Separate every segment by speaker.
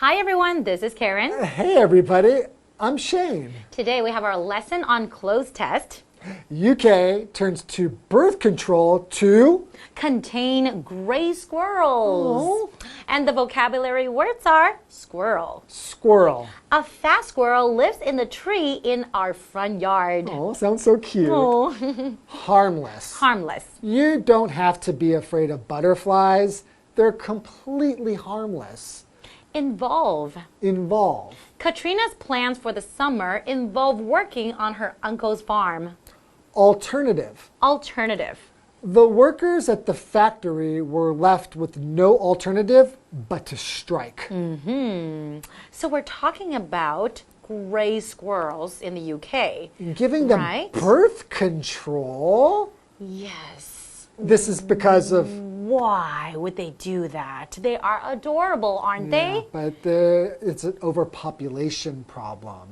Speaker 1: Hi everyone, this is Karen.
Speaker 2: Hey everybody, I'm Shane.
Speaker 1: Today we have our lesson on clothes test.
Speaker 2: UK turns to birth control to
Speaker 1: contain gray squirrels.
Speaker 2: Oh.
Speaker 1: And the vocabulary words are squirrel.
Speaker 2: Squirrel.
Speaker 1: A fat squirrel lives in the tree in our front yard.
Speaker 2: Oh, sounds so cute.
Speaker 1: Oh.
Speaker 2: Harmless.
Speaker 1: Harmless.
Speaker 2: You don't have to be afraid of butterflies. They're completely harmless.
Speaker 1: Involve.
Speaker 2: Involve.
Speaker 1: Katrina's plans for the summer involve working on her uncle's farm.
Speaker 2: Alternative.
Speaker 1: Alternative.
Speaker 2: The workers at the factory were left with no alternative but to strike.
Speaker 1: So we're talking about gray squirrels in the UK.
Speaker 2: Giving them birth control?
Speaker 1: Yes.
Speaker 2: This is because of...
Speaker 1: Why would they do that? They are adorable, aren't they?
Speaker 2: But it's an overpopulation problem.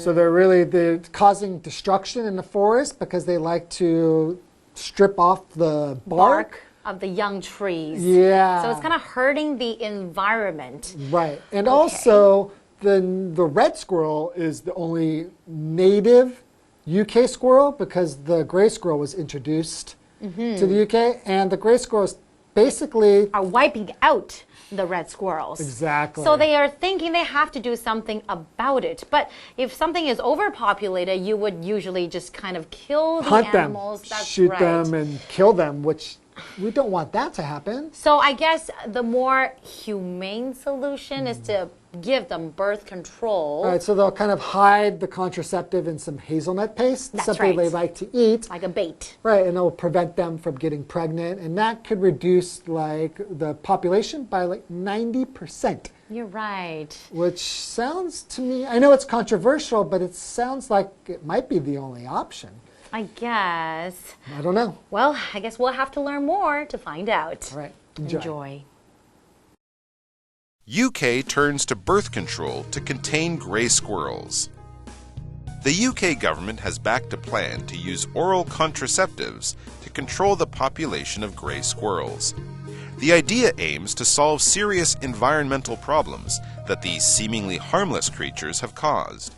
Speaker 2: So they're causing destruction in the forest because they like to strip off the bark
Speaker 1: of the young trees.
Speaker 2: Yeah.
Speaker 1: So it's kind of hurting the environment.
Speaker 2: Right. And also, the red squirrel is the only native UK squirrel because the gray squirrel was introduced to the UK, and the gray squirrels basically
Speaker 1: are wiping out the red squirrels.
Speaker 2: Exactly.
Speaker 1: So they are thinking they have to do something about it. But if something is overpopulated, you would usually just kind of kill the animals.
Speaker 2: That's shoot them and kill them, which we don't want that to happen.
Speaker 1: So I guess the more humane solution is to give them birth control.
Speaker 2: All right, so they'll kind of hide the contraceptive in some hazelnut paste, something they like to eat.
Speaker 1: Like a bait.
Speaker 2: Right, and it'll prevent them from getting pregnant, and that could reduce like the population by like 90%.
Speaker 1: You're right.
Speaker 2: Which sounds to me, I know it's controversial, but it sounds like it might be the only option.
Speaker 1: I guess.
Speaker 2: I don't know.
Speaker 1: Well, I guess we'll have to learn more to find out.
Speaker 2: All right, enjoy.
Speaker 1: Enjoy.
Speaker 3: UK turns to birth control to contain grey squirrels. The UK government has backed a plan to use oral contraceptives to control the population of grey squirrels. The idea aims to solve serious environmental problems that these seemingly harmless creatures have caused.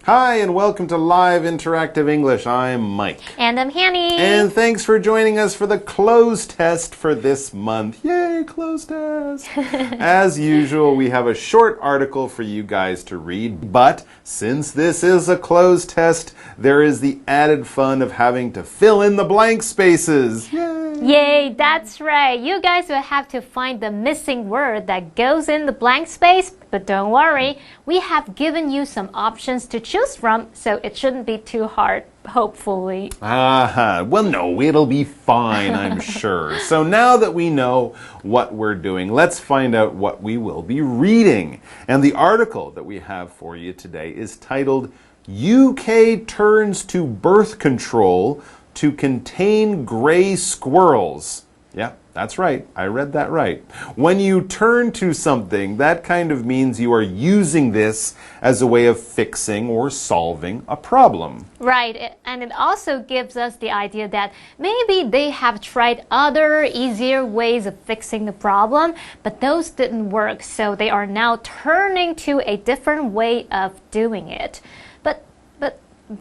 Speaker 4: Hi, and welcome to Live Interactive English. I'm Mike.
Speaker 1: And I'm Hanny.
Speaker 4: And thanks for joining us for the clothes test for this month. Yay, clothes test! As usual, we have a short article for you guys to read, but since this is a clothes test, there is the added fun of having to fill in the blank spaces. Yay!
Speaker 5: Yay, that's right. You guys will have to find the missing word that goes in the blank space, but don't worry. We have given you some options to choose from, so it shouldn't be too hard, hopefully.
Speaker 4: Well, no, it'll be fine, I'm sure. So now that we know what we're doing, let's find out what we will be reading. And the article that we have for you today is titled, UK Turns to Birth Control to Contain Gray Squirrels. Yeah, that's right. I read that right. When you turn to something, that kind of means you are using this as a way of fixing or solving a problem.
Speaker 5: Right, and it also gives us the idea that maybe they have tried other, easier ways of fixing the problem, but those didn't work, so they are now turning to a different way of doing it. But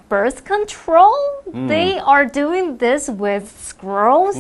Speaker 5: birth control? They are doing this with squirrels?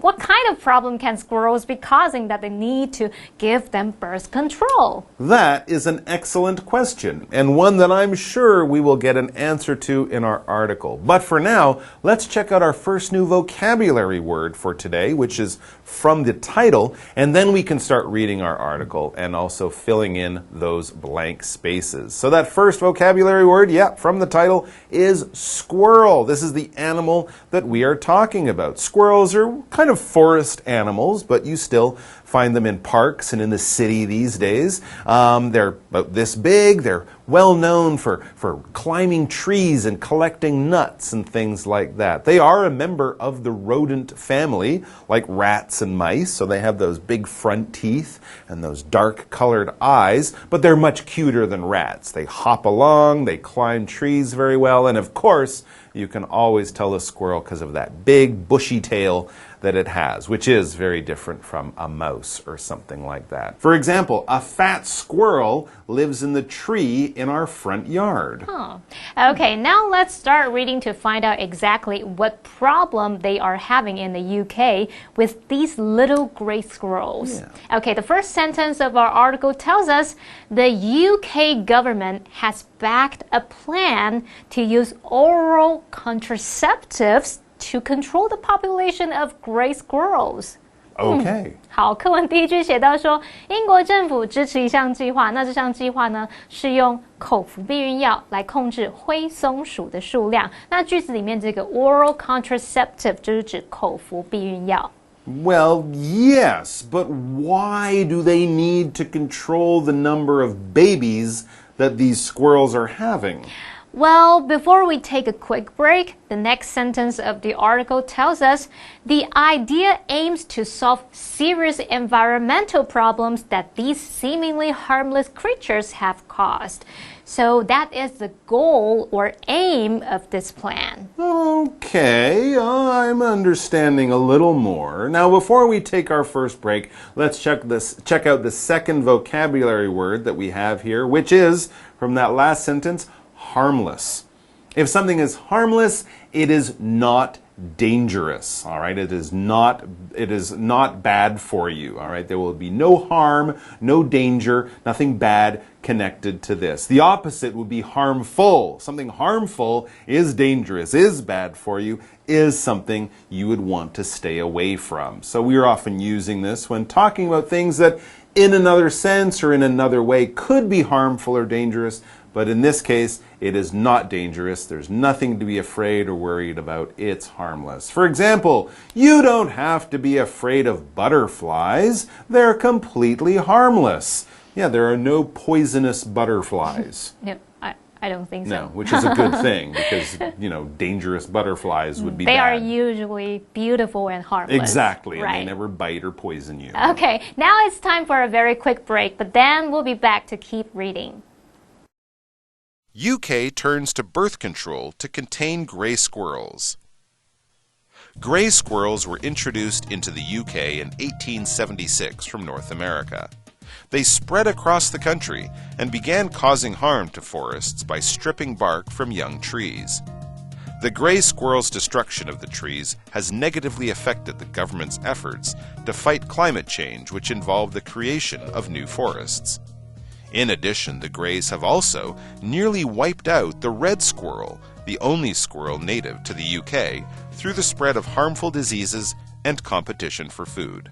Speaker 5: What kind of problem can squirrels be causing that they need to give them birth control?
Speaker 4: That is an excellent question, and one that I'm sure we will get an answer to in our article. But for now, let's check out our first new vocabulary word for today, which is from the title, and then we can start reading our article and also filling in those blank spaces. So that first vocabulary word, from the title, is squirrel. This is the animal that we are talking about. Squirrels are kind kind of forest animals, but you still find them in parks and in the city these days. They're about this big. They're well known for climbing trees and collecting nuts and things like that. They are a member of the rodent family, like rats and mice, so they have those big front teeth and those dark colored eyes, but they're much cuter than rats. They hop along, they climb trees very well, and of course, you can always tell a squirrel because of that big bushy tail that it has, which is very different from a mouse or something like that. For example, a fat squirrel lives in the tree in our front yard.
Speaker 5: Oh. Okay, now let's start reading to find out exactly what problem they are having in the UK with these little gray squirrels.
Speaker 4: Yeah.
Speaker 5: Okay, the first sentence of our article tells us the UK government has backed a plan to use oral contraceptives to control the population of gray squirrels.
Speaker 4: Okay.
Speaker 5: 好，课文第一句写到说，英国政府支持一项计划，那这项计划呢是用口服避孕药来控制灰松鼠的数量。那句子里面这个 oral contraceptive 就是指口服避孕药。
Speaker 4: Well, yes, but why do they need to control the number of babies that these squirrels are having?
Speaker 5: Well, before we take a quick break, the next sentence of the article tells us the idea aims to solve serious environmental problems that these seemingly harmless creatures have caused. So that is the goal or aim of this plan.
Speaker 4: Okay, I'm understanding a little more. Now, before we take our first break, let's check out the second vocabulary word that we have here, which is, from that last sentence, harmless. If something is harmless, it is not dangerous. All right, it is not bad for you. All right, there will be no harm, no danger, nothing bad connected to this. The opposite would be harmful. Something harmful is dangerous, is bad for you, is something you would want to stay away from. So we are often using this when talking about things that in another sense or in another way could be harmful or dangerous. But in this case, it is not dangerous. There's nothing to be afraid or worried about. It's harmless. For example, you don't have to be afraid of butterflies. They're completely harmless. Yeah, there are no poisonous butterflies.
Speaker 5: No, I don't think so.
Speaker 4: No, which is a good thing because, dangerous butterflies would be
Speaker 5: They
Speaker 4: bad.
Speaker 5: are usually beautiful and harmless.
Speaker 4: Exactly,
Speaker 5: right.
Speaker 4: and they never bite or poison you.
Speaker 5: Okay, now it's time for a very quick break, but then we'll be back to keep reading.
Speaker 3: UK turns to birth control to contain grey squirrels. Grey squirrels were introduced into the UK in 1876 from North America. They spread across the country and began causing harm to forests by stripping bark from young trees. The grey squirrel's destruction of the trees has negatively affected the government's efforts to fight climate change, which involve the creation of new forests. In addition, the greys have also nearly wiped out the red squirrel, the only squirrel native to the UK, through the spread of harmful diseases and competition for food.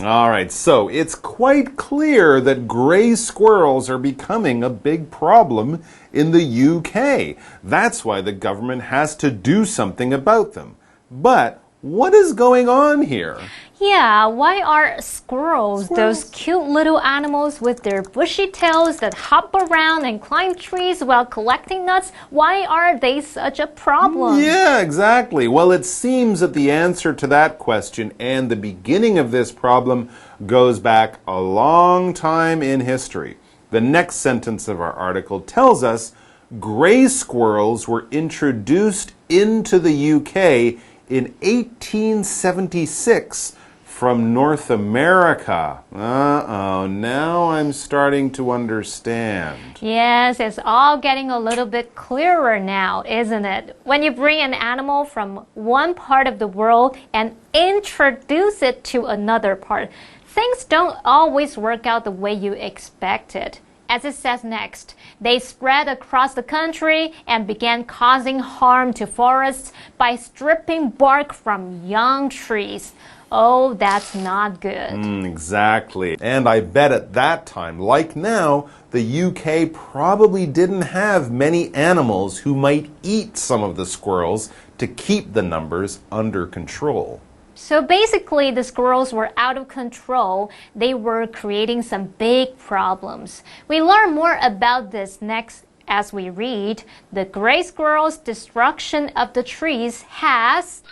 Speaker 4: All right, so it's quite clear that gray squirrels are becoming a big problem in the UK. That's why the government has to do something about them. But what is going on here?
Speaker 5: Yeah, why are squirrels, those cute little animals with their bushy tails that hop around and climb trees while collecting nuts, why are they such a problem?
Speaker 4: Yeah, exactly. Well, it seems that the answer to that question and the beginning of this problem goes back a long time in history. The next sentence of our article tells us gray squirrels were introduced into the UK in 1876 from North America. Now I'm starting to understand.
Speaker 5: Yes, it's all getting a little bit clearer now, isn't it? When you bring an animal from one part of the world and introduce it to another part, things don't always work out the way you expected. As it says next, they spread across the country and began causing harm to forests by stripping bark from young trees. Oh, that's not good.
Speaker 4: Exactly. And I bet at that time, like now, the UK probably didn't have many animals who might eat some of the squirrels to keep the numbers under control.
Speaker 5: So basically, the squirrels were out of control. They were creating some big problems. We learn more about this next as we read. The gray squirrel's destruction of the trees has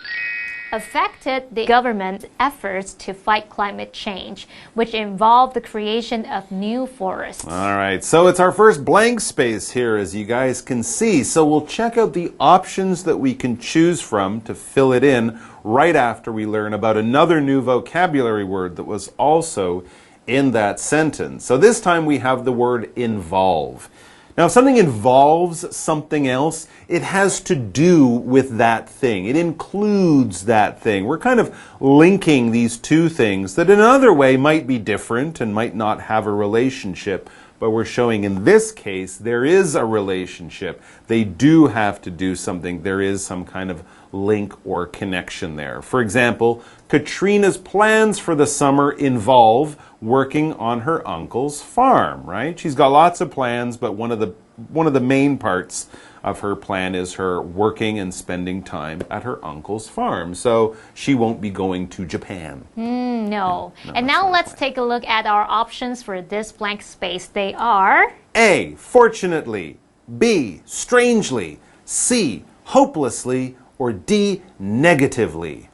Speaker 5: affected the government's efforts to fight climate change, which involved the creation of new forests.
Speaker 4: All right, so it's our first blank space here, as you guys can see. So we'll check out the options that we can choose from to fill it in right after we learn about another new vocabulary word that was also in that sentence. So this time we have the word involve. Now, if something involves something else, it has to do with that thing. It includes that thing. We're kind of linking these two things that in another way might be different and might not have a relationship, but we're showing in this case there is a relationship. They do have to do something. There is some kind of link or connection there. For example, Katrina's plans for the summer involve working on her uncle's farm, right? She's got lots of plans, but one of the main parts of her plan is her working and spending time at her uncle's farm. So she won't be going to Japan.
Speaker 5: No. And now let's take a look at our options for this blank space. They are
Speaker 4: A, fortunately, B, strangely, C, hopelessly, or D, negatively.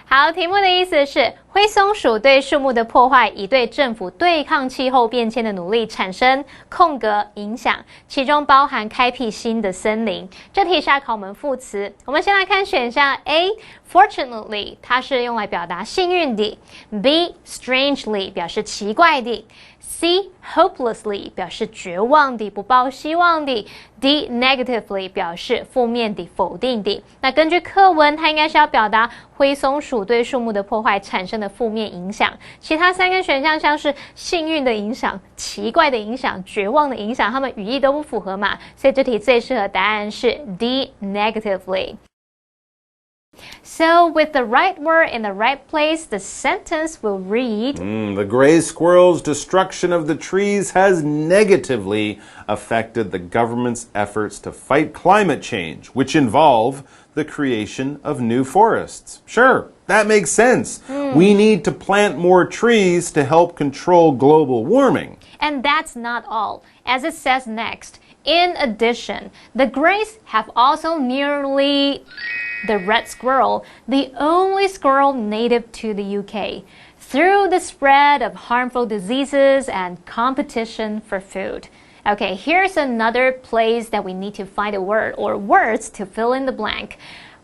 Speaker 5: 好，题目的意思是灰松鼠对树木的破坏已对政府对抗气候变迁的努力产生空格影响，其中包含开辟新的森林。这题是要考我们副词，我们先来看选项 A Fortunately 它是用来表达幸运的， B Strangely 表示奇怪的， C hopelessly 表示绝望的，不抱希望的， D negatively 表示负面的，否定的。那根据课文，它应该是要表达灰松鼠对树木的破坏产生的负面影响。其他三个选项像是幸运的影响、奇怪的影响、绝望的影响，它们语义都不符合嘛，所以这题最适合答案是 D negatively。So, with the right word in the right place, the sentence will read,
Speaker 4: The gray squirrel's destruction of the trees has negatively affected the government's efforts to fight climate change, which involve the creation of new forests. Sure, that makes sense. We need to plant more trees to help control global warming.
Speaker 5: And that's not all. As it says next, in addition, the grays have also nearly the red squirrel, the only squirrel native to the UK, through the spread of harmful diseases and competition for food. Okay, here's another place that we need to find a word or words to fill in the blank.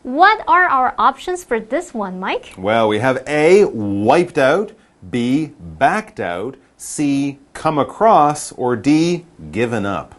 Speaker 5: What are our options for this one, Mike?
Speaker 4: Well, we have A, wiped out, B, backed out, C, come across, or D, given up.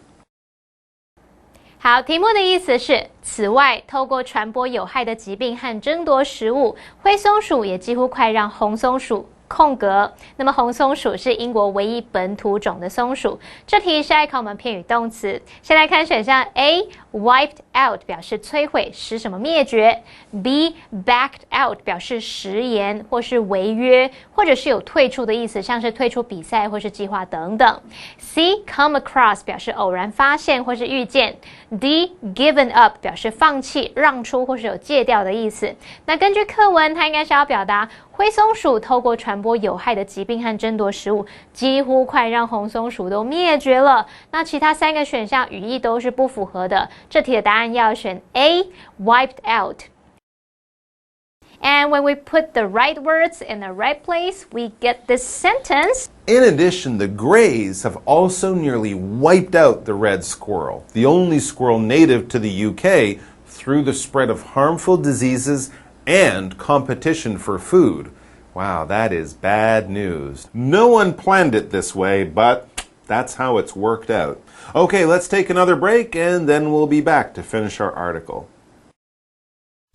Speaker 5: 好，题目的意思是，此外，透过传播有害的疾病和争夺食物，灰松鼠也几乎快让红松鼠空格。那么红松鼠是英国唯一本土种的松鼠。这题是来考我们片语动词。先来看选项 A wiped out 表示摧毁，使什么灭绝。B backed out 表示食言或是违约，或者是有退出的意思，像是退出比赛或是计划等等。C come across 表示偶然发现或是遇见。D given up 表示放弃、让出或是有戒掉的意思。那根据课文，它应该是要表达灰松鼠透过传播有害的疾病和争夺食物，几乎快让红松鼠都灭绝了。那其他三个选项语义都是不符合的。这题的答案要选 A wiped out. And when we put the right words in the right place, we get this sentence.
Speaker 4: In addition, the grays have also nearly wiped out the red squirrel, the only squirrel native to the UK, through the spread of harmful diseases and competition for food. Wow, that is bad news. No one planned it this way, but that's how it's worked out. Okay, let's take another break and then we'll be back to finish our article.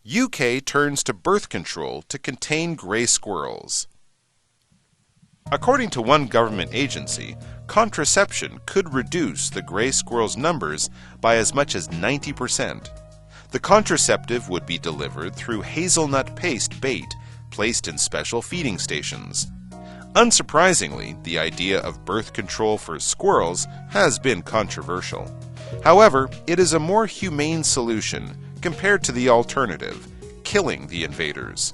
Speaker 3: UK turns to birth control to contain gray squirrels. According to one government agency, contraception could reduce the gray squirrel's numbers by as much as 90%. The contraceptive would be delivered through hazelnut paste bait placed in special feeding stations. Unsurprisingly, the idea of birth control for squirrels has been controversial. However, it is a more humane solution compared to the alternative, killing the invaders.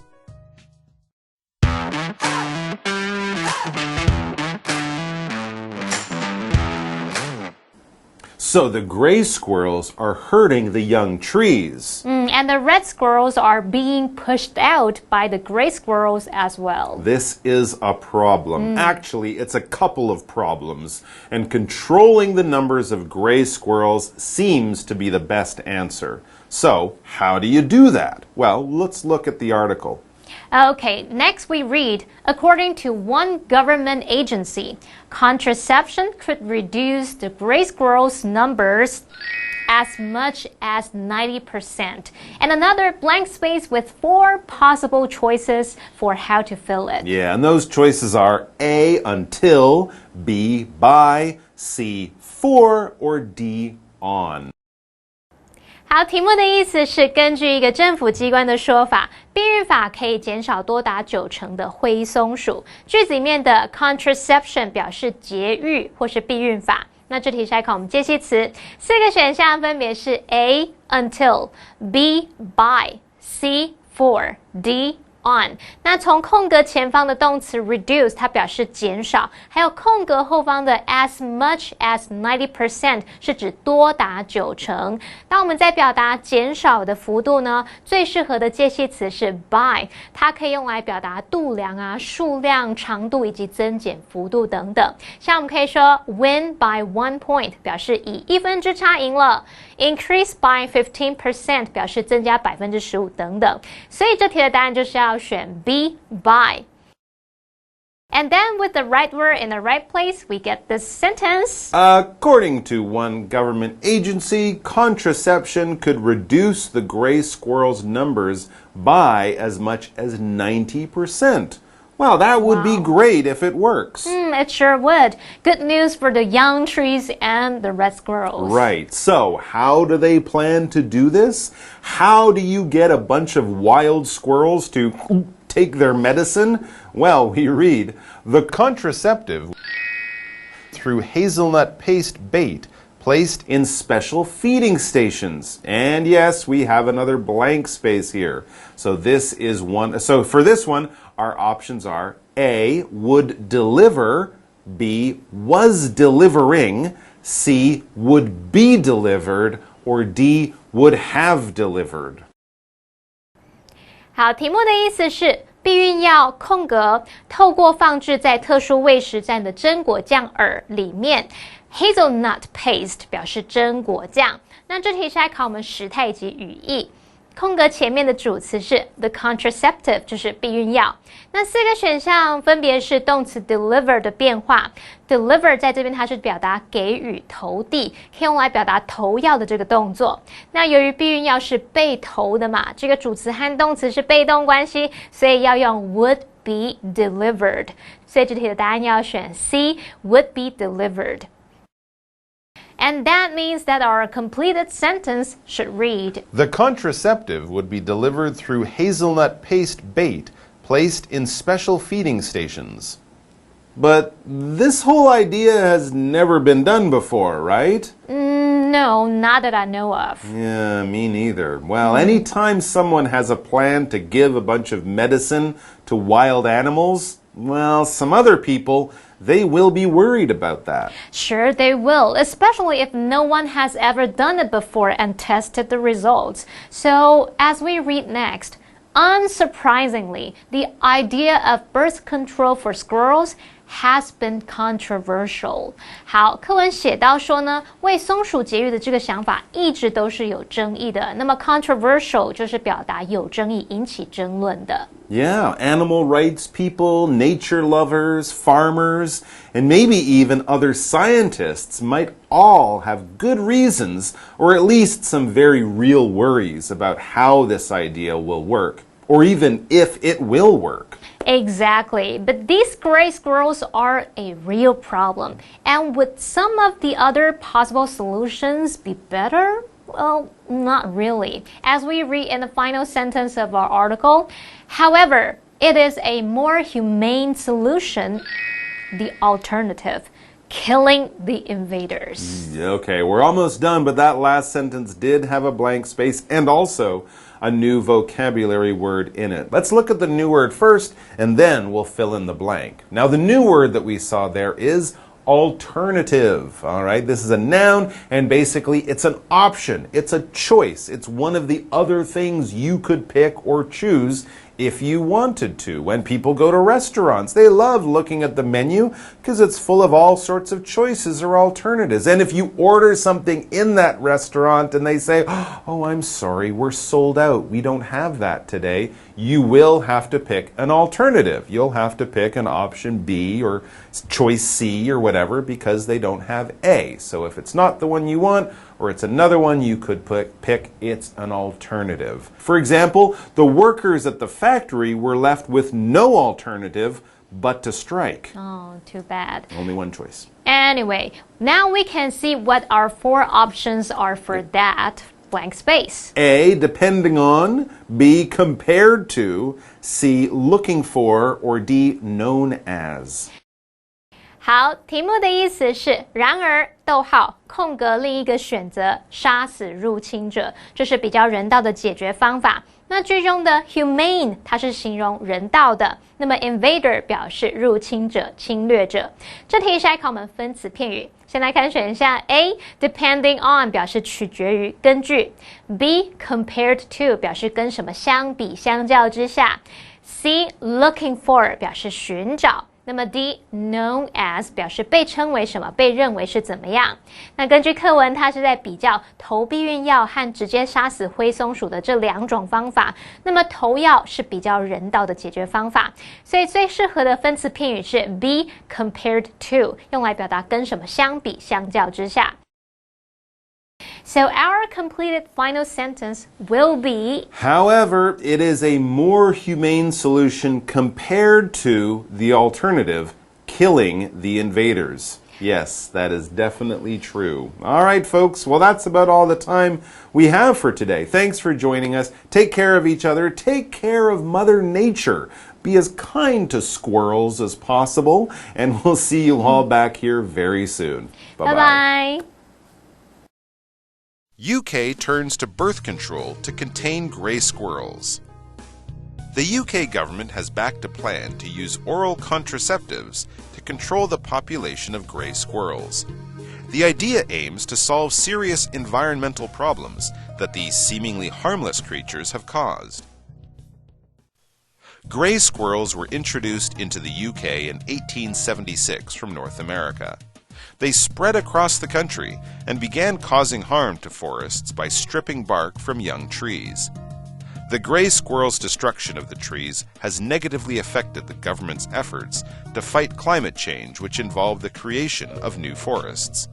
Speaker 4: So the gray squirrels are hurting the young trees.
Speaker 5: And the red squirrels are being pushed out by the gray squirrels as well.
Speaker 4: This is a problem. Actually, it's a couple of problems. And controlling the numbers of gray squirrels seems to be the best answer. So, how do you do that? Well, let's look at the article.
Speaker 5: Okay, next we read, according to one government agency, contraception could reduce the gray squirrels' numbers as much as 90%. And another blank space with 4 possible choices for how to fill it.
Speaker 4: Yeah, and those choices are A, until, B, by, C, for, or D, on.
Speaker 5: 好，题目的意思是根据一个政府机关的说法，避孕法可以减少多达90%的灰松鼠。句子里面的 contraception 表示节育或是避孕法。那这题是来考我们介系词，4个选项分别是 A until, B by, C for, D on。那从空格前方的动词 reduce 它表示减少，还有空格后方的 as much as 90% 是指多达90%。当我们在表达减少的幅度呢，最适合的介系词是 by， 它可以用来表达度量啊、数量、长度以及增减幅度等等。像我们可以说 win by 1 point 表示以1分之差赢了， increase by 15% 表示增加15%等等。所以这题的答案就是要选 B by. And then with the right word in the right place, we get this sentence.
Speaker 4: According to one government agency, contraception could reduce the gray squirrels' numbers by as much as 90%. Well, that would be great if it works.
Speaker 5: It sure would. Good news for the young trees and the red squirrels.
Speaker 4: Right. So, how do they plan to do this? How do you get a bunch of wild squirrels to take their medicine? Well, we read, the contraceptive through hazelnut paste bait placed in special feeding stations. And yes, we have another blank space here. So this is one. So for this one, our options are A, would deliver, B, was delivering, C, would be delivered, or D, would have delivered.
Speaker 5: 好，题目的意思是避孕药空格透过放置在特殊喂食站的榛果酱饵里面 ，hazelnut paste 表示榛果酱。那这题是来考我们时态以及语义。空格前面的主词是 the contraceptive， 就是避孕药。那4个选项分别是动词 deliver 的变化 ，deliver 在这边它是表达给予、投递，可以用来表达投药的这个动作。那由于避孕药是被投的嘛，这个主词和动词是被动关系，所以要用 would be delivered。所以这题的答案要选 C would be delivered。And that means that our completed sentence should read,
Speaker 3: The contraceptive would be delivered through hazelnut paste bait placed in special feeding stations.
Speaker 4: But this whole idea has never been done before, right?
Speaker 5: No, not that I know of.
Speaker 4: Yeah, me neither. Well, anytime someone has a plan to give a bunch of medicine to wild animals, well, some other people, they will be worried about that.
Speaker 5: Sure, they will, especially if no one has ever done it before and tested the results. So, as we read next, unsurprisingly, the idea of birth control for squirrels has been controversial. 好，课文写到说呢，为松鼠节育的这个想法一直都是有争议的。那么 controversial 就是表达有争议、引起争论的。
Speaker 4: Yeah, animal rights people, nature lovers, farmers, and maybe even other scientists might all have good reasons, or at least some very real worries about how this idea will work. or even if it will work.
Speaker 5: Exactly, but these gray squirrels are a real problem. And would some of the other possible solutions be better? Well, not really. As we read in the final sentence of our article, however, it is a more humane solution, the alternative, killing the invaders.
Speaker 4: Okay, we're almost done, but that last sentence did have a blank space and also a new vocabulary word in it. Let's look at the new word first, and then we'll fill in the blank. Now, the new word that we saw there is alternative. All right, this is a noun, and basically it's an option. It's a choice. It's one of the other things you could pick or choose if you wanted to. When people go to restaurants, they love looking at the menu because it's full of all sorts of choices or alternatives. And if you order something in that restaurant and they say, "Oh, I'm sorry, we're sold out. We don't have that today," you will have to pick an alternative. You'll have to pick an option B or choice C or whatever because they don't have A. So if it's not the one you want, or it's another one you could pick, it's an alternative. For example, the workers at the factory were left with no alternative but to strike.
Speaker 5: Oh, too bad.
Speaker 4: Only one choice.
Speaker 5: Anyway, now we can see what our 4 options are for that blank space.
Speaker 4: A, depending on, B, compared to, C, looking for, or D, known as.
Speaker 5: 好，题目的意思是，然而，逗号，空格另一个选择，杀死入侵者，这是比较人道的解决方法。那句中的 humane 它是形容人道的，那么 invader 表示入侵者、侵略者。这题是来考我们分词片语。先来看选项 A depending on 表示取决于、根据 B compared to 表示跟什么相比、相较之下 C looking for 表示寻找。那么 D known as 表示被称为什么，被认为是怎么样。那根据课文，它是在比较投避孕药和直接杀死灰松鼠的这2种方法。那么投药是比较人道的解决方法，所以最适合的分词片语是 B compared to， 用来表达跟什么相比、相较之下。So our completed final sentence will be,
Speaker 4: however, it is a more humane solution compared to the alternative, killing the invaders. Yes, that is definitely true. All right, folks. Well, that's about all the time we have for today. Thanks for joining us. Take care of each other. Take care of Mother Nature. Be as kind to squirrels as possible. And we'll see you all back here very soon. Bye-bye.
Speaker 5: bye-bye.
Speaker 3: UK turns to birth control to contain grey squirrels. The UK government has backed a plan to use oral contraceptives to control the population of grey squirrels. The idea aims to solve serious environmental problems that these seemingly harmless creatures have caused. Grey squirrels were introduced into the UK in 1876 from North America. They spread across the country and began causing harm to forests by stripping bark from young trees. The grey squirrel's destruction of the trees has negatively affected the government's efforts to fight climate change, which involve the creation of new forests.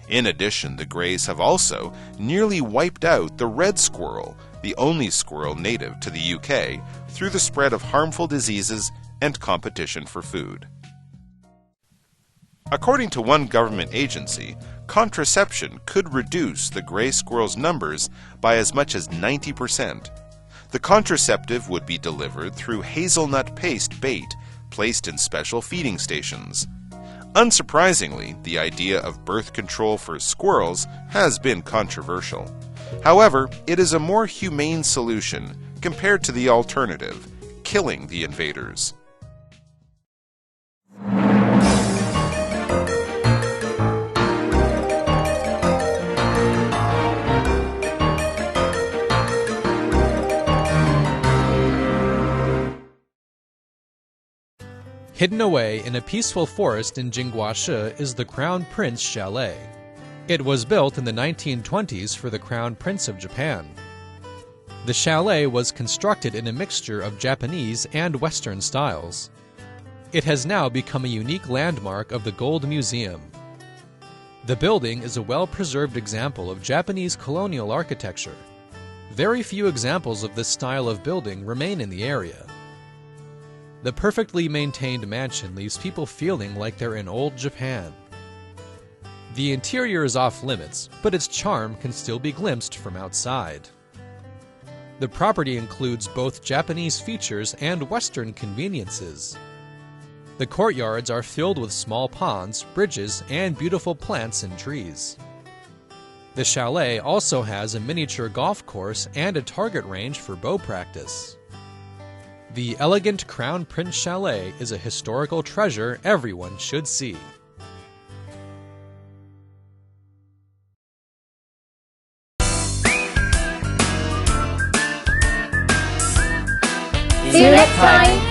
Speaker 3: In addition, the greys have also nearly wiped out the red squirrel, the only squirrel native to the UK, through the spread of harmful diseases and competition for food. According to one government agency, contraception could reduce the grey squirrel's numbers by as much as 90%. The contraceptive would be delivered through hazelnut paste bait placed in special feeding stations. Unsurprisingly, the idea of birth control for squirrels has been controversial. However, it is a more humane solution compared to the alternative, killing the invaders.
Speaker 6: Hidden away in a peaceful forest in Jingguashi is the Crown Prince Chalet. It was built in the 1920s for the Crown Prince of Japan. The chalet was constructed in a mixture of Japanese and Western styles. It has now become a unique landmark of the Gold Museum. The building is a well-preserved example of Japanese colonial architecture. Very few examples of this style of building remain in the area. The perfectly maintained mansion leaves people feeling like they're in old Japan. The interior is off limits, but its charm can still be glimpsed from outside. The property includes both Japanese features and Western conveniences. The courtyards are filled with small ponds, bridges, and beautiful plants and trees. The chalet also has a miniature golf course and a target range for bow practice. The elegant Crown Prince Chalet is a historical treasure everyone should see.
Speaker 7: See you next time!